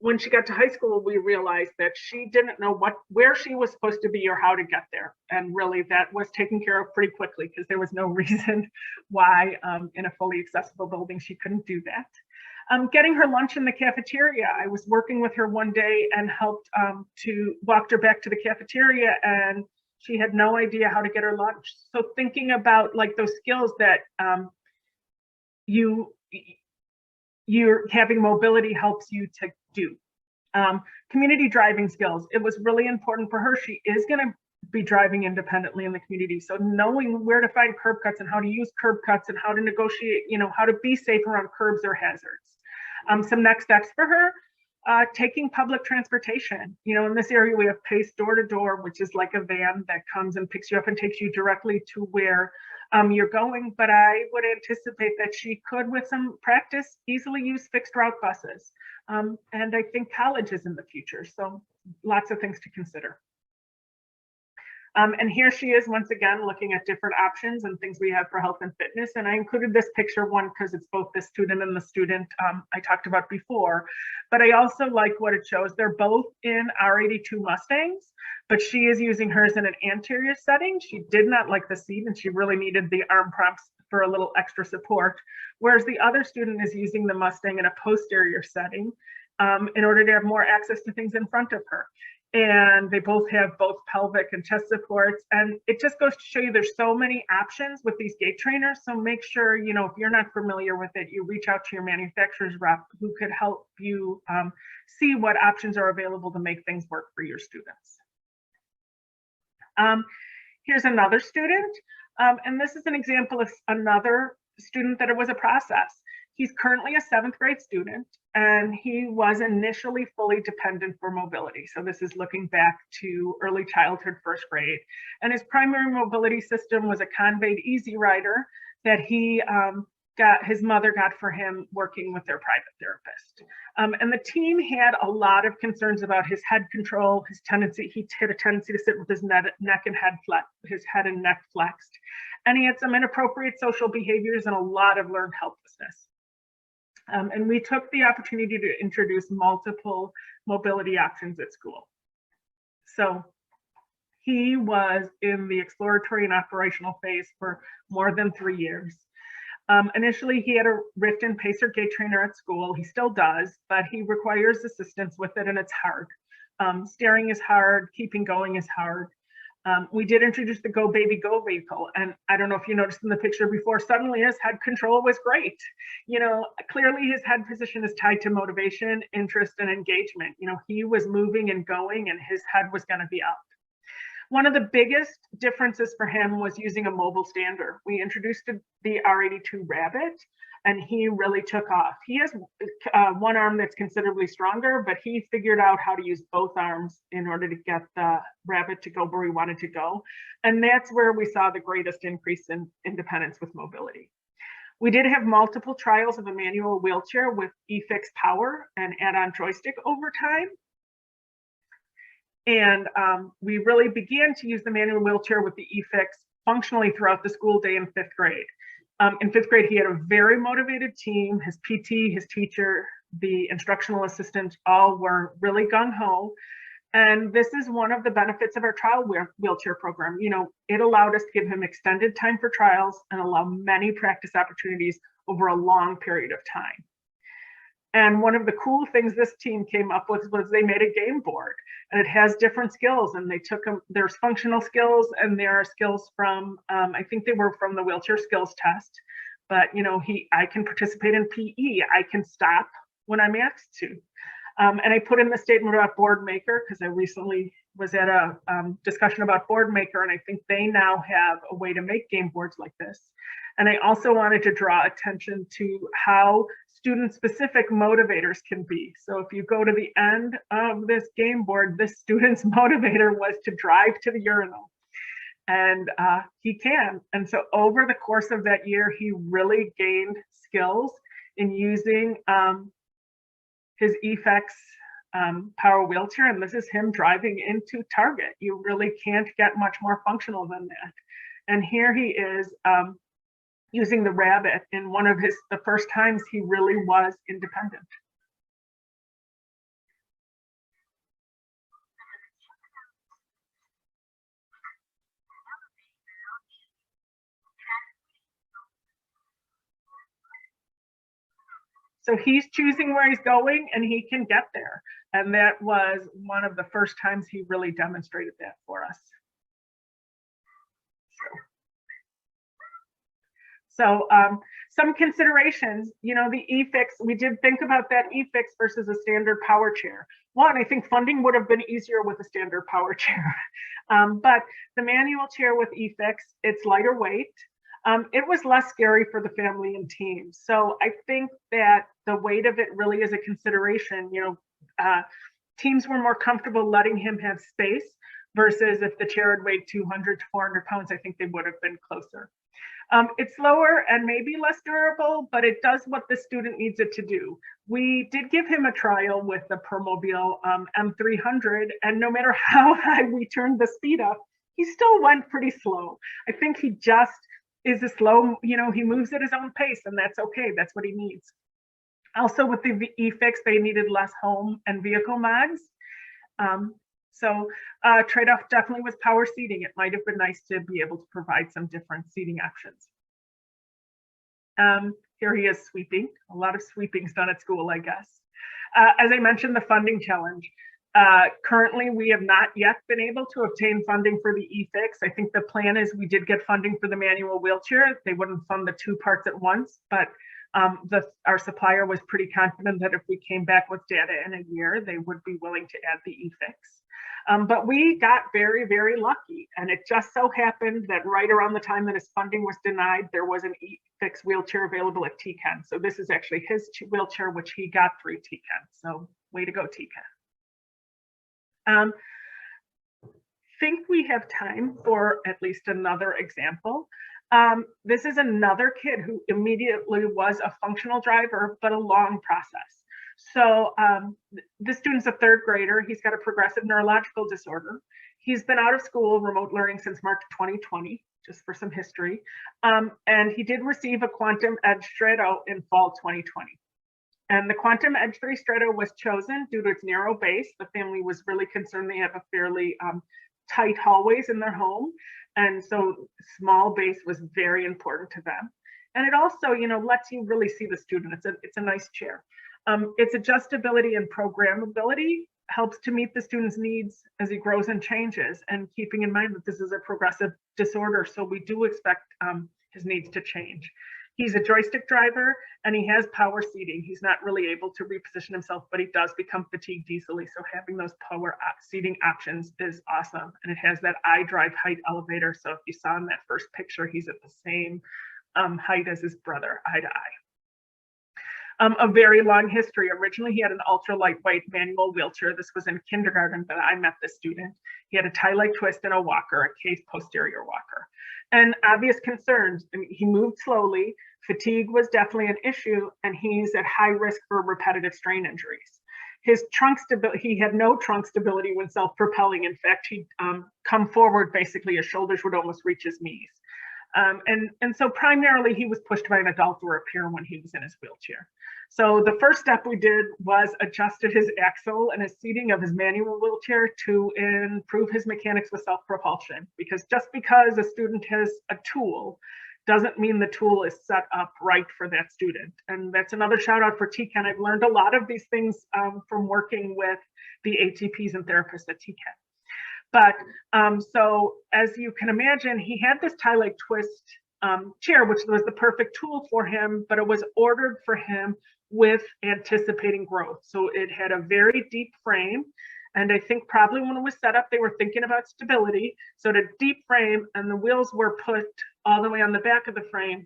When she got to high school, we realized that she didn't know where she was supposed to be or how to get there. And really that was taken care of pretty quickly, because there was no reason why in a fully accessible building she couldn't do that. Getting her lunch in the cafeteria. I was working with her one day and helped walked her back to the cafeteria, and she had no idea how to get her lunch. So thinking about like those skills that you're having mobility helps you to do. Community driving skills. It was really important for her. She is going to be driving independently in the community. So knowing where to find curb cuts and how to use curb cuts and how to negotiate, how to be safe around curbs or hazards. Some next steps for her, taking public transportation. In this area, we have PACE door to door, which is like a van that comes and picks you up and takes you directly to where you're going. But I would anticipate that she could, with some practice, easily use fixed route buses. And I think college is in the future. So lots of things to consider. And here she is once again looking at different options and things we have for health and fitness. And I included this picture one because it's both the student and the student I talked about before. But I also like what it shows. They're both in R82 Mustangs, but she is using hers in an anterior setting. She did not like the seat and she really needed the arm prompts for a little extra support. Whereas the other student is using the Mustang in a posterior setting in order to have more access to things in front of her. And they both have both pelvic and chest supports. And it just goes to show you there's so many options with these gait trainers. So make sure, if you're not familiar with it, you reach out to your manufacturer's rep who could help you see what options are available to make things work for your students. Here's another student. And this is an example of another student that it was a process. He's currently a 7th grade student, and he was initially fully dependent for mobility. So this is looking back to early childhood, 1st grade. And his primary mobility system was a Conveyed Easy Rider that his mother got for him working with their private therapist. And the team had a lot of concerns about his head control, he had a tendency to sit with his his head and neck flexed. And he had some inappropriate social behaviors and a lot of learned helplessness. And we took the opportunity to introduce multiple mobility options at school. So he was in the exploratory and operational phase for more than 3 years. Initially, he had a Rift and Pacer gait trainer at school. He still does, but he requires assistance with it, and it's hard. Staring is hard, keeping going is hard. We did introduce the Go Baby Go vehicle, and I don't know if you noticed in the picture before, suddenly his head control was great. You know, clearly his head position is tied to motivation, interest, and engagement. You know, he was moving and going, and his head was going to be up. One of the biggest differences for him was using a mobile stander. We introduced the R82 Rabbit, and he really took off. He has one arm that's considerably stronger, but he figured out how to use both arms in order to get the Rabbit to go where he wanted to go. And that's where we saw the greatest increase in independence with mobility. We did have multiple trials of a manual wheelchair with eFix power and add-on joystick over time. And we really began to use the manual wheelchair with the eFix functionally throughout the school day in 5th grade. In 5th grade, he had a very motivated team. His PT, his teacher, the instructional assistant, all were really gung-ho. And this is one of the benefits of our trial wheelchair program. You know, it allowed us to give him extended time for trials and allow many practice opportunities over a long period of time. And one of the cool things this team came up with was they made a game board, and it has different skills, and they took them, there's functional skills, and there are skills from, I think they were from the wheelchair skills test, but you know, I can participate in PE, I can stop when I'm asked to. And I put in the statement about Board Maker because I recently was at a discussion about Board Maker, and I think they now have a way to make game boards like this. And I also wanted to draw attention to how student-specific motivators can be. So if you go to the end of this game board, this student's motivator was to drive to the urinal. And he can. And so over the course of that year, he really gained skills in using his eFX power wheelchair. And this is him driving into Target. You really can't get much more functional than that. And here he is using the Rabbit in one of the first times he really was independent. So he's choosing where he's going and he can get there. And that was one of the first times he really demonstrated that for us. So some considerations, you know, the eFix, we did think about that eFix versus a standard power chair. One, I think funding would have been easier with a standard power chair. But the manual chair with eFix, it's lighter weight. It was less scary for the family and team. So I think that the weight of it really is a consideration. You know, teams were more comfortable letting him have space versus if the chair had weighed 200 to 400 pounds, I think they would have been closer. It's lower and maybe less durable, but it does what the student needs it to do. We did give him a trial with the Permobile M300, and no matter how high we turned the speed up, he still went pretty slow. I think he just is a slow, you know, he moves at his own pace, and that's okay. That's what he needs. Also with the eFix, they needed less home and vehicle mods. So trade-off definitely was power seating. It might have been nice to be able to provide some different seating options. Here he is sweeping. A lot of sweeping's done at school, I guess. As I mentioned, the funding challenge. Currently, we have not yet been able to obtain funding for the eFix. I think the plan is we did get funding for the manual wheelchair. They wouldn't fund the two parts at once, but Our supplier was pretty confident that if we came back with data in a year, they would be willing to add the e-fix. But we got very, very lucky. And it just so happened that right around the time that his funding was denied, there was an e-fix wheelchair available at TCAN. So this is actually his wheelchair, which he got through TCAN. So way to go, TCAN. Think we have time for at least another example. This is another kid who immediately was a functional driver, but a long process. So this student's a third grader. He's got a progressive neurological disorder. He's been out of school, remote learning, since March 2020, just for some history. And he did receive a Quantum Edge Strato in fall 2020. And the Quantum Edge 3 Strato was chosen due to its narrow base. The family was really concerned they have a fairly tight hallways in their home. And so small base was very important to them. And it also, lets you really see the student. It's a nice chair. Its adjustability and programmability helps to meet the student's needs as he grows and changes, and keeping in mind that this is a progressive disorder, so we do expect his needs to change. He's a joystick driver and he has power seating. He's not really able to reposition himself, but he does become fatigued easily. So having those power seating options is awesome. And it has that iDrive height elevator. So if you saw in that first picture, he's at the same height as his brother, eye to eye. A very long history. Originally, he had an ultra lightweight manual wheelchair. This was in kindergarten that I met this student. He had a tie-like twist and a walker, a case posterior walker. And obvious concerns. I mean, he moved slowly. Fatigue was definitely an issue, and he's at high risk for repetitive strain injuries. His trunk stability, he had no trunk stability when self-propelling. In fact, he'd come forward, basically his shoulders would almost reach his knees. And so primarily he was pushed by an adult or a peer when he was in his wheelchair. So the first step we did was adjusted his axle and his seating of his manual wheelchair to improve his mechanics with self-propulsion, because just because a student has a tool doesn't mean the tool is set up right for that student. And that's another shout out for TCAN. I've learned a lot of these things from working with the ATPs and therapists at TCAN. But so as you can imagine, he had this tie-like twist chair, which was the perfect tool for him, but it was ordered for him with anticipating growth. So it had a very deep frame. And I think probably when it was set up, they were thinking about stability. So it had a deep frame and the wheels were put all the way on the back of the frame.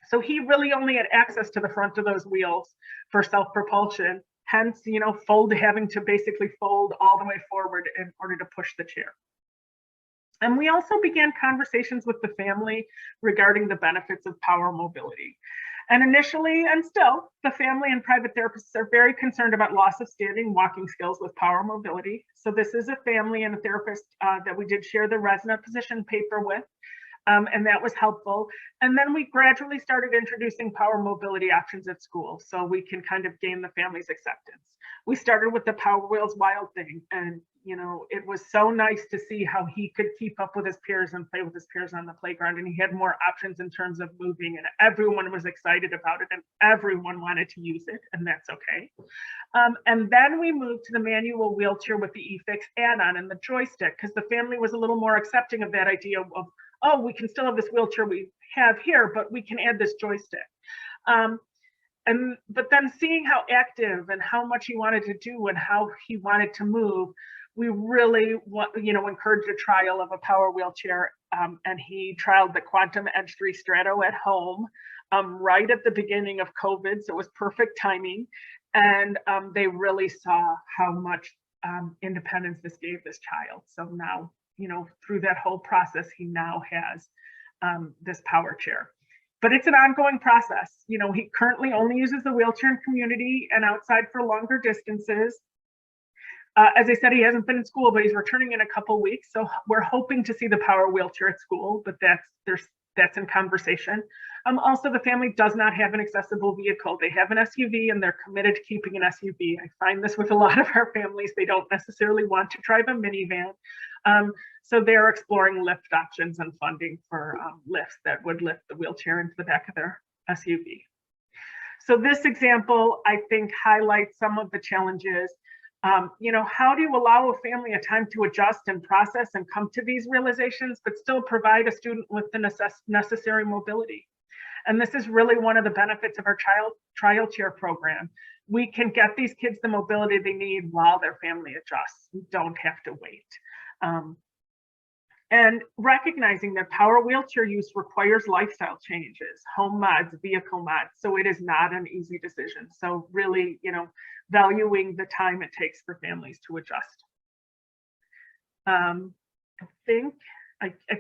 So he really only had access to the front of those wheels for self-propulsion. Hence, having to basically fold all the way forward in order to push the chair. And we also began conversations with the family regarding the benefits of power mobility. And initially, and still, the family and private therapists are very concerned about loss of standing walking skills with power mobility. So this is a family and a therapist that we did share the ResNA position paper with. And that was helpful. And then we gradually started introducing power mobility options at school so we can kind of gain the family's acceptance. We started with the Power Wheels Wild thing, and it was so nice to see how he could keep up with his peers and play with his peers on the playground, and he had more options in terms of moving, and everyone was excited about it and everyone wanted to use it, and that's okay. And then we moved to the manual wheelchair with the e-fix add-on and the joystick, because the family was a little more accepting of that idea of, oh, we can still have this wheelchair we have here, but we can add this joystick. But then seeing how active and how much he wanted to do and how he wanted to move, we really encouraged a trial of a power wheelchair. And he trialed the Quantum Edge 3 Strato at home right at the beginning of COVID. So it was perfect timing. And they really saw how much independence this gave this child. So now, through that whole process, he now has this power chair. But it's an ongoing process. He currently only uses the wheelchair in community and outside for longer distances. As I said, he hasn't been in school, but he's returning in a couple weeks. So we're hoping to see the power wheelchair at school, but that's in conversation. Also, the family does not have an accessible vehicle. They have an SUV and they're committed to keeping an SUV. I find this with a lot of our families. They don't necessarily want to drive a minivan. So they're exploring lift options and funding for lifts that would lift the wheelchair into the back of their SUV. So this example, I think, highlights some of the challenges. How do you allow a family a time to adjust and process and come to these realizations, but still provide a student with the necessary mobility? And this is really one of the benefits of our trial chair program. We can get these kids the mobility they need while their family adjusts. We don't have to wait. And recognizing that power wheelchair use requires lifestyle changes, home mods, vehicle mods. So it is not an easy decision. So really, valuing the time it takes for families to adjust. I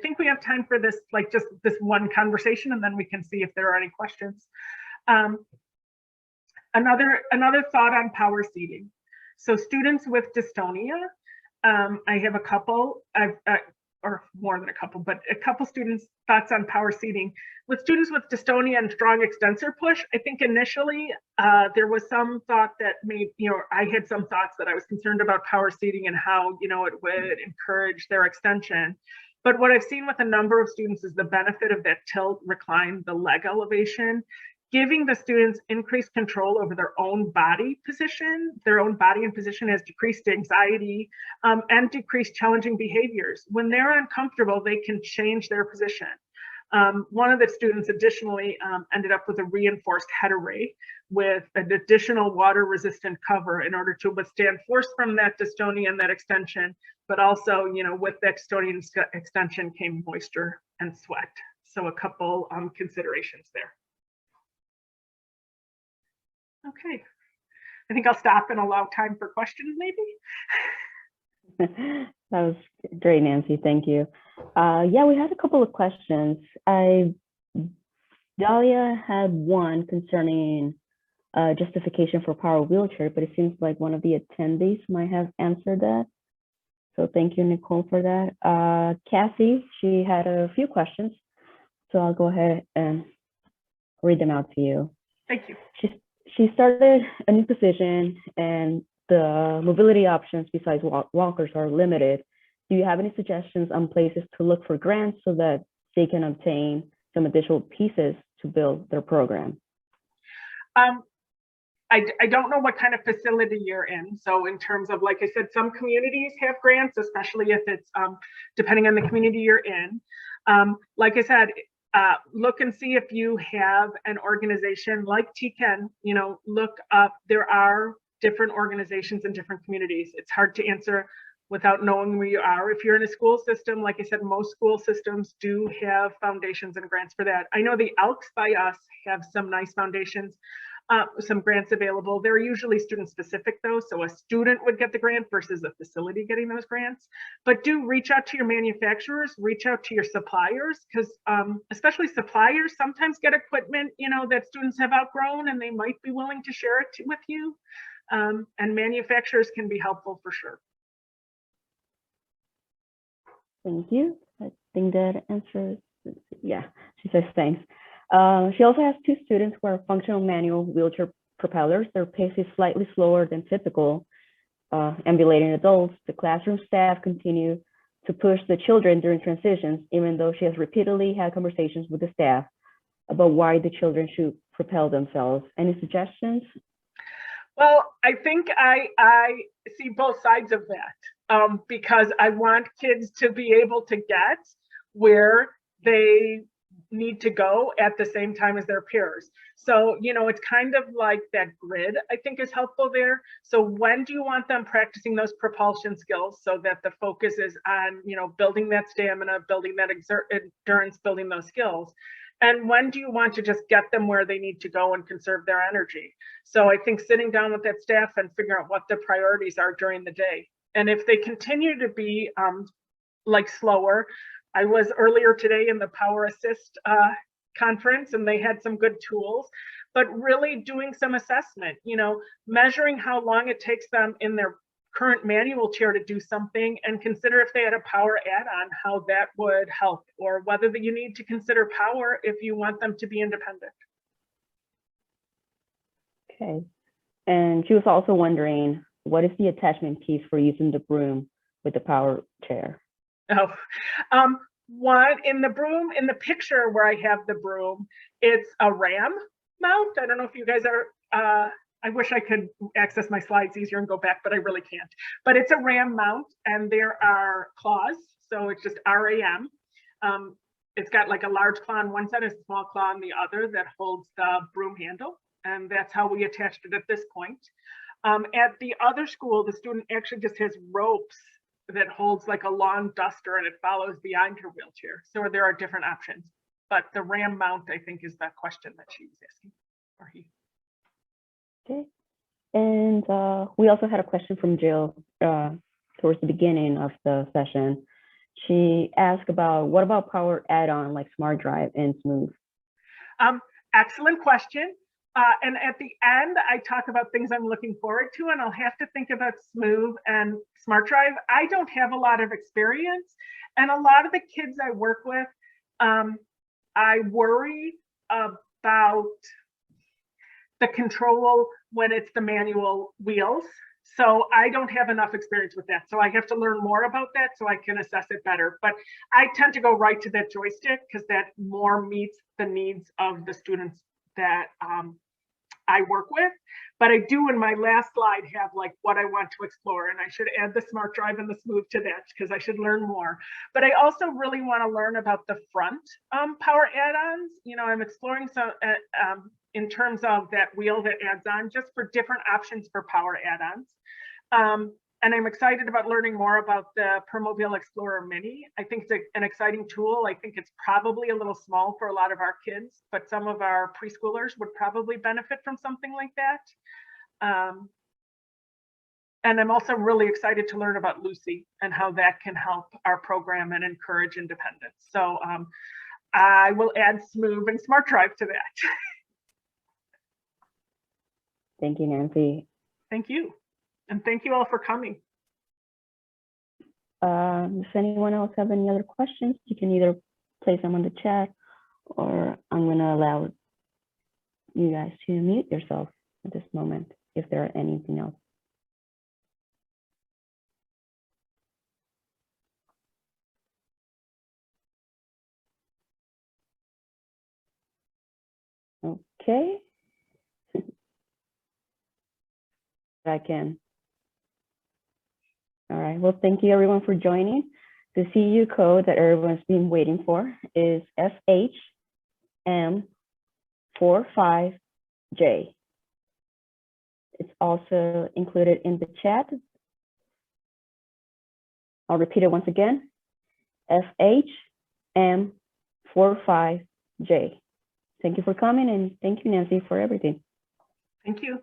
think we have time for this, like just this one conversation, and then we can see if there are any questions. Another thought on power seating. So students with dystonia, I have a couple, or more than a couple, but a couple students' thoughts on power seating. With students with dystonia and strong extensor push, I think initially there was some thought that I had some thoughts that I was concerned about power seating and how, it would encourage their extension. But what I've seen with a number of students is the benefit of that tilt, recline, the leg elevation, giving the students increased control over their own body position. Their own body and position has decreased anxiety and decreased challenging behaviors. When they're uncomfortable, they can change their position. One of the students additionally ended up with a reinforced head array with an additional water resistant cover in order to withstand force from that dystonia and that extension, but also, with the dystonia extension came moisture and sweat. So a couple considerations there. Okay, I think I'll stop and allow time for questions maybe. That was great, Nancy, thank you. Yeah, we had a couple of questions. Dahlia had one concerning justification for power wheelchair, but it seems like one of the attendees might have answered that. So thank you, Nicole, for that. Cassie, she had a few questions, so I'll go ahead and read them out to you. Thank you. She started a new position and the mobility options besides walkers are limited. Do you have any suggestions on places to look for grants so that they can obtain some additional pieces to build their program? I don't know what kind of facility you're in. So in terms of, like I said, some communities have grants, especially if it's depending on the community you're in. Like I said, look and see if you have an organization like TCAN, look up, there are different organizations in different communities. It's hard to answer without knowing where you are. If you're in a school system, like I said, most school systems do have foundations and grants for that. I know the Elks by Us have some nice foundations, some grants available. They're usually student specific though, so a student would get the grant versus a facility getting those grants. But do reach out to your manufacturers, reach out to your suppliers, because especially suppliers sometimes get equipment that students have outgrown and they might be willing to share it with you. And manufacturers can be helpful for sure. Thank you. I think that answers, yeah, she says thanks. She also has two students who are functional manual wheelchair propellers. Their pace is slightly slower than typical ambulating adults. The classroom staff continue to push the children during transitions, even though she has repeatedly had conversations with the staff about why the children should propel themselves. Any suggestions? Well, I think I see both sides of that because I want kids to be able to get where they need to go at the same time as their peers. So, it's kind of like that grid, I think, is helpful there. So when do you want them practicing those propulsion skills so that the focus is on, building that stamina, building that endurance, building those skills? And when do you want to just get them where they need to go and conserve their energy? So I think sitting down with that staff and figuring out what the priorities are during the day. And if they continue to be slower, I was earlier today in the Power Assist conference and they had some good tools, but really doing some assessment, measuring how long it takes them in their current manual chair to do something and consider if they had a power add-on, how that would help, or whether you need to consider power if you want them to be independent. Okay. And she was also wondering, what is the attachment piece for using the broom with the power chair? One in the picture where I have the broom, it's a ram mount. I don't know if you guys are, I wish I could access my slides easier and go back, but I really can't. But it's a ram mount and there are claws. So it's just RAM. it's got like a large claw on one side, a small claw on the other that holds the broom handle. And that's how we attached it at this point. At the other school, the student actually just has ropes that holds like a long duster and it follows behind her wheelchair. So there are different options, but the ram mount, I think, is the question that she was asking, or he. Okay. And we also had a question from Jill towards the beginning of the session. She asked about, what about power add-on like Smart Drive and Smooth? Excellent question. And at the end, I talk about things I'm looking forward to, and I'll have to think about Smooth and Smart Drive. I don't have a lot of experience, and a lot of the kids I work with, I worry about the control when it's the manual wheels. So I don't have enough experience with that. So I have to learn more about that so I can assess it better. But I tend to go right to that joystick because that more meets the needs of the students that I work with. But I do, in my last slide, have like what I want to explore, and I should add the Smart Drive and the Smooth to that because I should learn more. But I also really want to learn about the front power add-ons. You know, I'm exploring some in terms of that wheel that adds on, just for different options for power add-ons. And I'm excited about learning more about the Permobil Explorer Mini. I think it's an exciting tool. I think it's probably a little small for a lot of our kids, but some of our preschoolers would probably benefit from something like that. And I'm also really excited to learn about Lucy and how that can help our program and encourage independence. So I will add Smooth and Smart Drive to that. Thank you, Nancy. Thank you. And thank you all for coming. Does anyone else have any other questions? You can either place them on the chat, or I'm going to allow you guys to mute yourself at this moment if there are anything else. Okay. I can. All right. Well, thank you everyone for joining. The CU code that everyone's been waiting for is FHM45J. It's also included in the chat. I'll repeat it once again. FHM45J. Thank you for coming, and thank you, Nancy, for everything. Thank you.